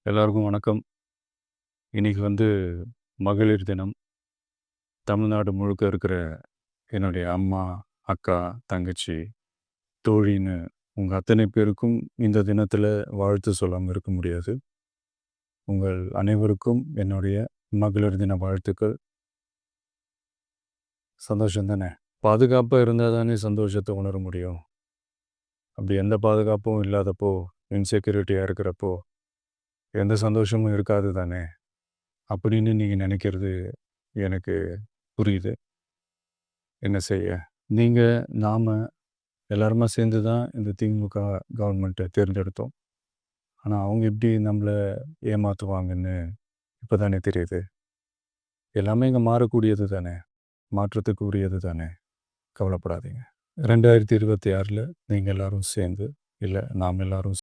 எல்லாருக்கும் வணக்கம். இன்னைக்கு மகளிர் தினம். தமிழ்நாடு முழுக்க இருக்கிற என்னுடைய அம்மா, அக்கா, தங்கச்சி, தோழின்னு உங்க அத்தனை பேருக்கும் இந்த தினத்தில வாழ்த்து சொல்லாம இருக்க முடியாது. உங்கள் அனைவருக்கும் என்னுடைய மகளிர் தின வாழ்த்துக்கள். சந்தோஷம் தானே! பாதுகாப்பா இருந்தா தானே சந்தோஷத்த உணர முடியும். அப்படி எந்த பாதுகாப்பும் இல்லாதப்போ, இன்செக்யூரிட்டியா இருக்கிறப்போ, எந்த சந்தோஷமும் இருக்காது தானே! அப்படின்னு நீங்க நினைக்கிறது எனக்கு புரியுது. என்ன செய்ய? நீங்க, நாம எல்லாருமா சேர்ந்து தான் இந்த திமுக கவர்மெண்ட்டை தேர்ந்தெடுத்தோம். ஆனா, அவங்க எப்படி நம்மள ஏமாத்துவாங்கன்னு இப்ப தானே தெரியுது. எல்லாமே இங்க மாறக்கூடியது தானே! மாற்றத்துக்கு உரியது தானே! கவலைப்படாதீங்க. 2026ல நீங்க எல்லாரும் சேர்ந்து, இல்ல நாம் எல்லாரும்